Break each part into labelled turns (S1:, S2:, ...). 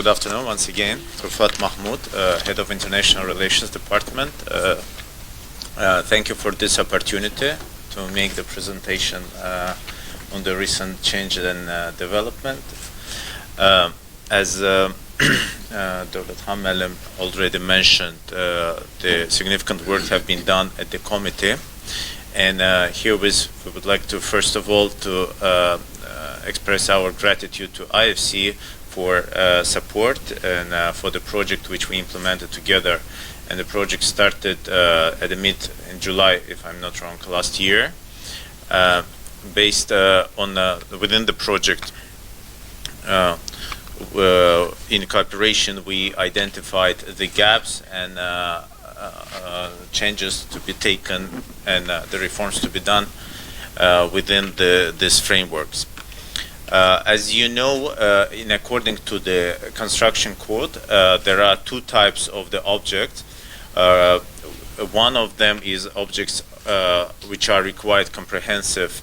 S1: Good afternoon once again. Rufat Mahmoud, Head of International Relations Department. Thank you for this opportunity to make the presentation on the recent change and development. As Dr. Hammelim already mentioned, the significant work have been done at the committee, and here we would like to first of all to express our gratitude to IFC for support and for the project which we implemented together. And the project started at the in July, if I'm not wrong, last year. Based on within the project, in cooperation, we identified the gaps and changes to be taken and the reforms to be done within these frameworks. As you know, in according to the construction code, there are two types of the objects. One of them is objects which are required comprehensive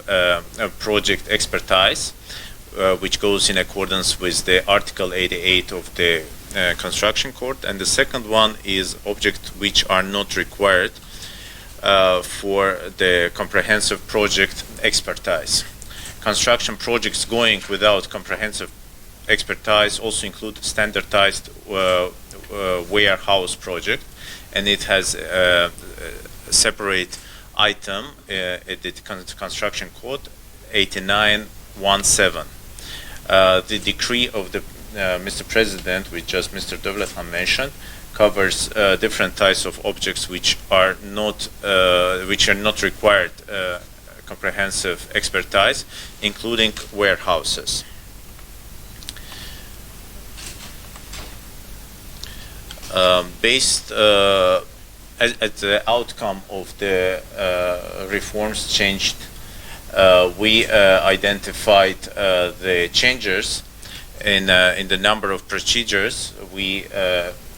S1: project expertise, which goes in accordance with the Article 88 of the construction code, and the second one is objects which are not required for the comprehensive project expertise. Construction projects going without comprehensive expertise also include standardized warehouse project, and it has a separate item at the construction code 8917. The decree of the Mr. President, which just Mr. Devlethan mentioned, covers different types of objects which are not required comprehensive expertise, including warehouses. Based at the outcome of the reforms changed, we identified the changes in the number of procedures. We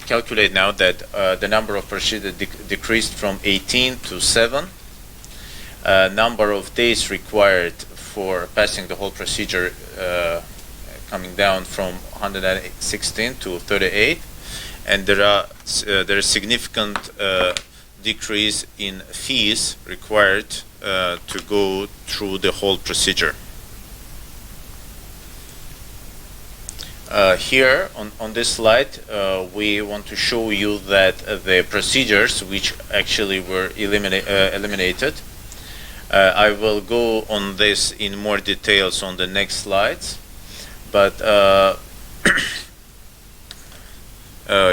S1: calculate now that the number of procedures decreased from 18 to 7. Number of days required for passing the whole procedure coming down from 116 to 38, and there is significant decrease in fees required to go through the whole procedure. Here on this slide, we want to show you that the procedures which actually were eliminated. I will go on this in more details on the next slides, but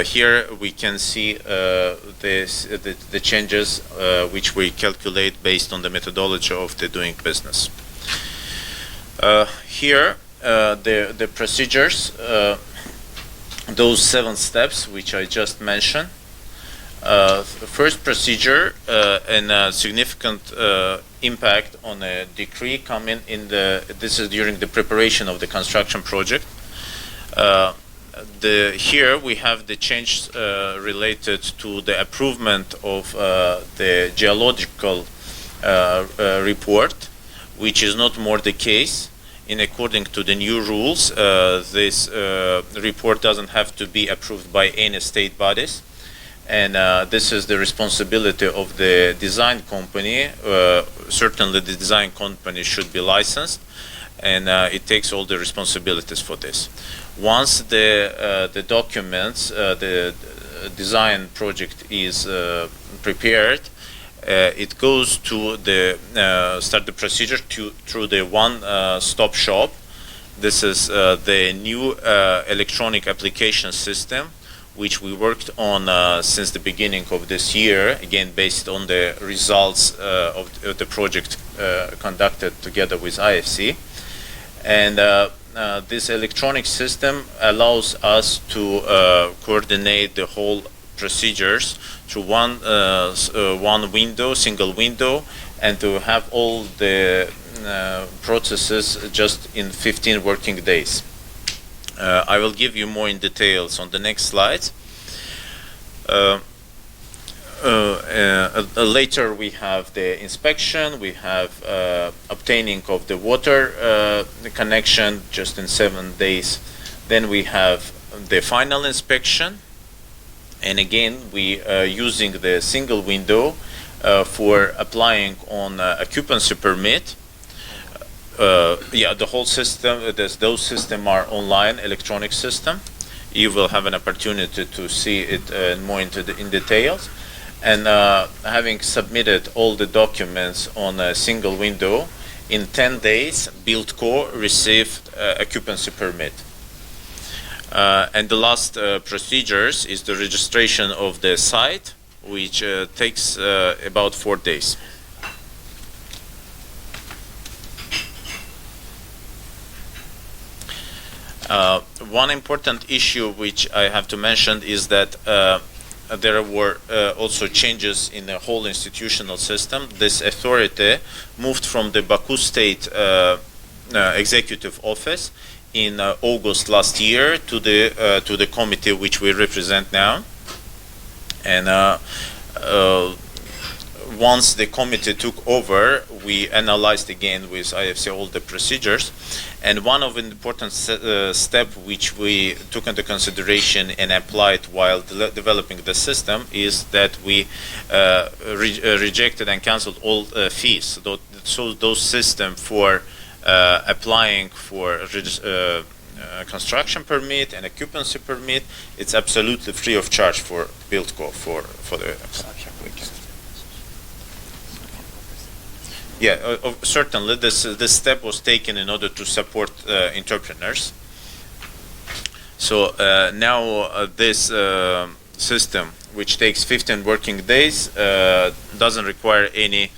S1: here we can see the changes which we calculate based on the methodology of the doing business. Here the procedures, those 7 steps which I just mentioned. The first procedure and a significant impact on a decree coming in this is during the preparation of the construction project. Here we have the change related to the improvement of the geological report, which is not more the case. In according to the new rules, this report doesn't have to be approved by any state bodies. And this is the responsibility of the design company. Certainly the design company should be licensed, and it takes all the responsibilities for this. Once the documents, the design project is prepared, it goes to start the procedure through the one-stop shop. This is the new electronic application system, which we worked on since the beginning of this year, again based on the results of the project conducted together with IFC. And this electronic system allows us to coordinate the whole procedures through one window, single window, and to have all the processes just in 15 working days. I will give you more in details on the next slides. Later we have the inspection, we have obtaining of the water connection just in 7 days. Then we have the final inspection, and again we using the single window for applying on occupancy permit. The whole system, those systems are online, electronic system. You will have an opportunity to see it more in details. And having submitted all the documents on a single window, in 10 days, BuildCo received occupancy permit. And the last procedures is the registration of the site, which takes about 4 days. One important issue which I have to mention is that there were also changes in the whole institutional system. This authority moved from the Baku State Executive Office in August last year to the committee which we represent now. And once the committee took over, we analyzed again with IFC all the procedures. And one of the important steps which we took into consideration and applied while developing the system is that we rejected and cancelled all fees. So those systems for applying for construction permit and occupancy permit, it's absolutely free of charge for BuildCo for the. Yeah, certainly this step was taken in order to support entrepreneurs. So now this system, which takes 15 working days, doesn't require any,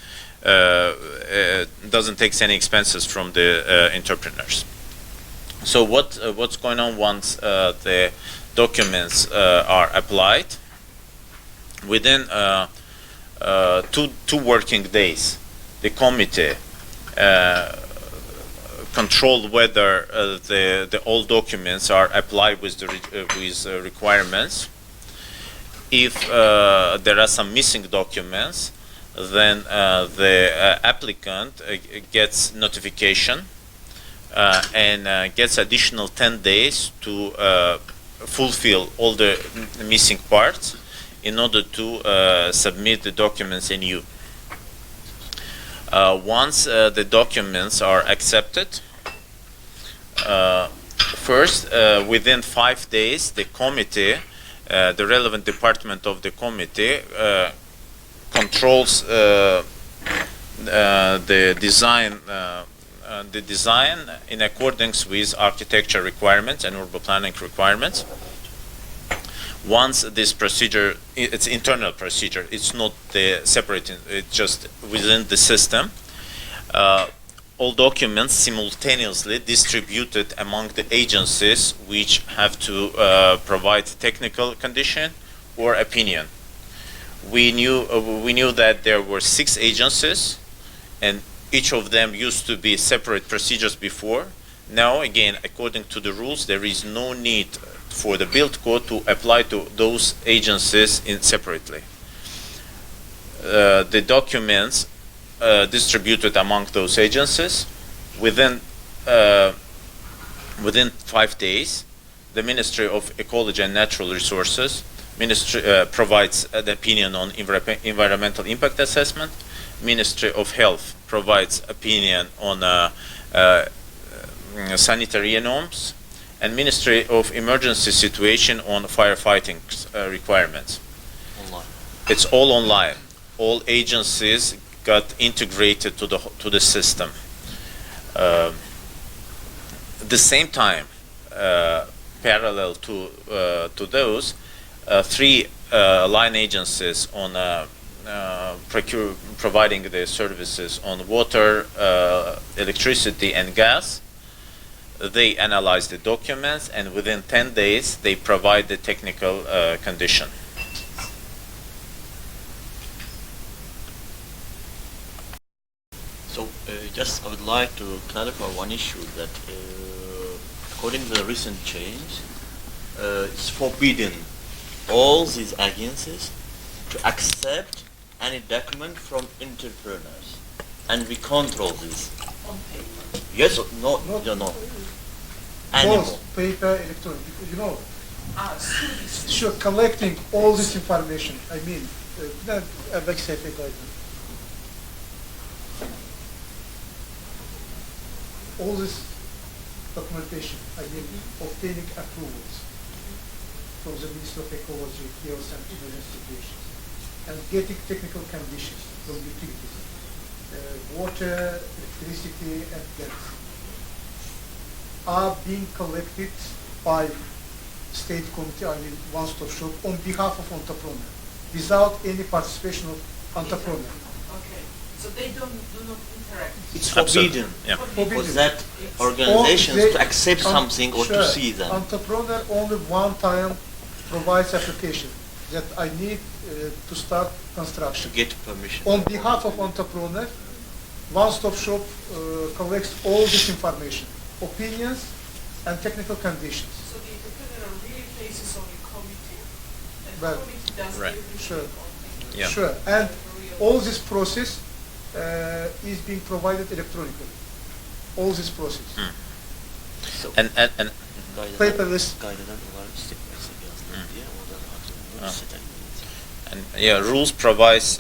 S1: doesn't take any expenses from the entrepreneurs. So what's going on once the documents are applied? Within 2 working days, the committee control whether the all documents are applied with the requirements. If there are some missing documents, then the applicant gets notification and gets additional 10 days to fulfill all the missing parts in order to submit the documents anew. Once the documents are accepted, first, within 5 days, the committee, the relevant department of the committee, controls the design in accordance with architecture requirements and urban planning requirements. Once this procedure, it's internal procedure, it's not the separate, it's just within the system, all documents simultaneously distributed among the agencies which have to provide technical condition or opinion. We knew that there were 6 agencies, and each of them used to be separate procedures before. Now, again, according to the rules, there is no need for the BuildCo to apply to those agencies separately. The documents distributed among those agencies within 5 days. The Ministry of Ecology and Natural Resources provides the opinion on environmental impact assessment. Ministry of Health provides opinion on sanitary norms, and Ministry of Emergency Situation on firefighting requirements.
S2: Online.
S1: It's all online. All agencies got integrated to the system. The same time, parallel to those, 3 line agencies on providing the services on water, electricity, and gas. They analyze the documents, and within 10 days, they provide the technical condition.
S2: So, just I would like to clarify one issue that, according to the recent change, it's forbidden all these agencies to accept any document from entrepreneurs, and we control this.
S3: On paper.
S2: Yes or no?
S3: Not
S2: No. Anymore.
S3: Both paper, electronic. You know, Sure, collecting all this information. I mean, back sayfa guidance. All this documentation, I mean, obtaining approvals from the Ministry of Ecology, Health and Emergency Situations, and getting technical conditions from utilities, water, electricity, and gas, are being collected by state committee, I mean, one-stop shop, on behalf of entrepreneur, without any participation of entrepreneur.
S4: Okay, so they do not interact.
S2: It's
S1: Absolutely.
S2: forbidden
S1: Yeah.
S2: for that organizations
S3: Or they-
S2: to accept something or
S3: sure,
S2: to see them.
S3: Entrepreneur only one time provides application that I need to start
S2: To
S3: construction.
S2: get permission.
S3: On behalf of entrepreneur, one-stop shop collects all this information, opinions and technical conditions.
S4: So the entrepreneur really faces on a committee, and the
S3: Well,
S4: committee does
S1: right.
S4: everything
S3: Sure.
S4: on the
S1: Yeah.
S3: Sure, and all this process is being provided electronically. All this process.
S2: So,
S1: And
S3: Paperless.
S1: rules provides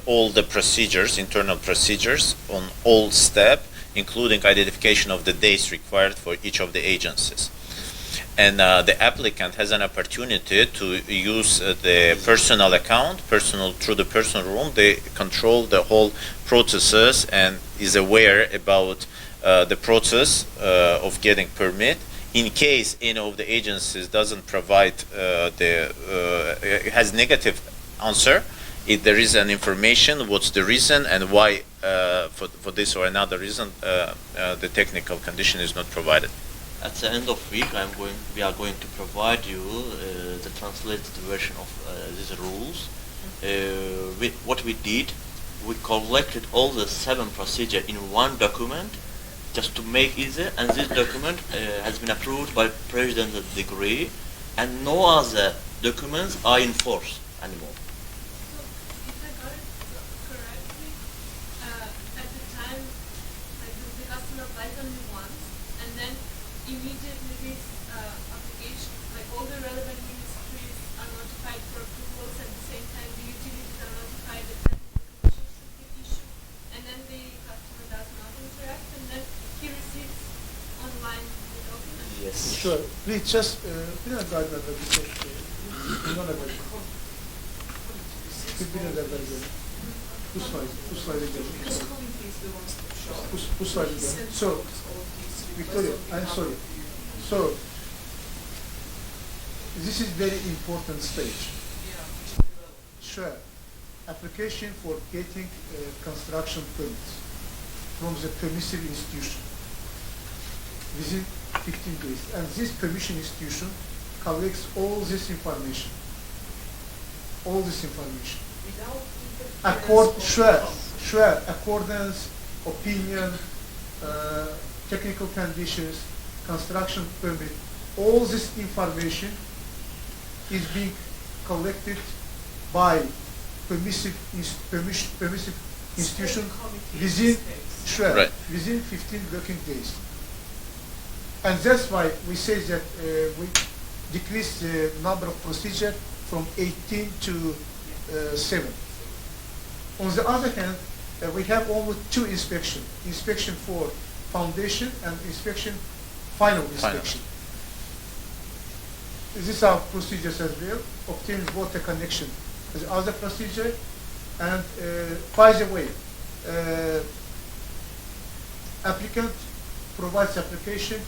S1: all the procedures, internal procedures on all step, including identification of the days required for each of the agencies. And the applicant has an opportunity to use the personal account, through the personal room. They control the whole processes and is aware about the process of getting permit. In case any of the agencies doesn't provide has negative answer, if there is an information, what's the reason and why for this or another reason the technical condition is not provided.
S2: at the end of week, we are going to provide you the translated version of these rules. What we did, we collected all the 7 procedures in one document, just to make easy, and this document has been approved by President's degree, and no other documents are in force anymore.
S5: So, if I got it correctly, at the time, the customer applies only once, and then immediately this application, like all the relevant ministries are notified for approvals, at the same time the utilities are notified that the permission should be issued, and then the customer does not interact, and then he receives online the document.
S2: Yes.
S3: Sure. Please just biraz daha evvel bir şey. Bundan evvel. Biraz evvel gelin. Bu slayda gelin. Bu slayda gelin. So, Victoria, I'm sorry. So, this is very important stage. Sure. Application for getting construction permits from the permissive institution within 15 days. And this permission institution collects all this information. All this information. Accordance, opinion, technical conditions, construction permit, all this information is being collected by permissive institution within within 15 working days. And that's why we say that we decrease the number of procedures from 18 to 7. On the other hand, we have only 2 inspections: inspection for foundation and final inspection. These are procedures as well. Obtain water connection is other procedure. And by the way, applicant provides application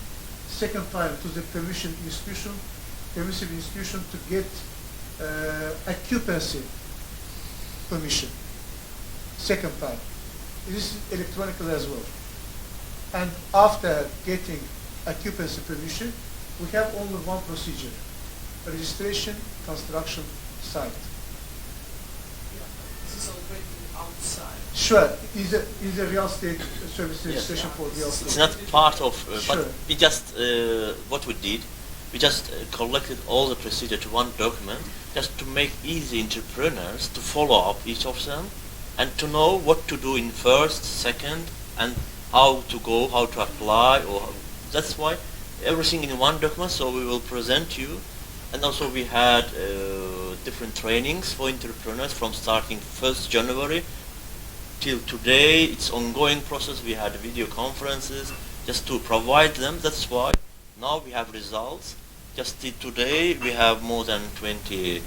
S3: second time to the permissive institution to get occupancy permission. Second time. This is electronical as well. And after getting occupancy permission, we have only one procedure: registration, construction, site.
S4: This is already outside.
S3: Sure, is a real estate service registration for real estate.
S2: It's not part of,
S3: Sure.
S2: but we just, what we did, we just collected all the procedure to one document, just to make easy entrepreneurs to follow up each of them, and to know what to do in first, second, and how to go, how to apply, or that's why everything in one document. So we will present you And also we had different trainings for entrepreneurs from starting 1st January till today. It's ongoing process. We had video conferences just to provide them. That's why now we have results. Just today we have more than 20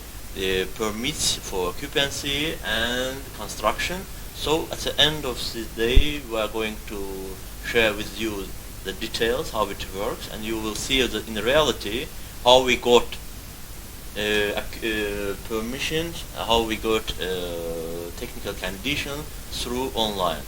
S2: permits for occupancy and construction. So at the end of the day we are going to share with you the details, how it works, and you will see that in reality how we got permissions, how we got technical conditions through online.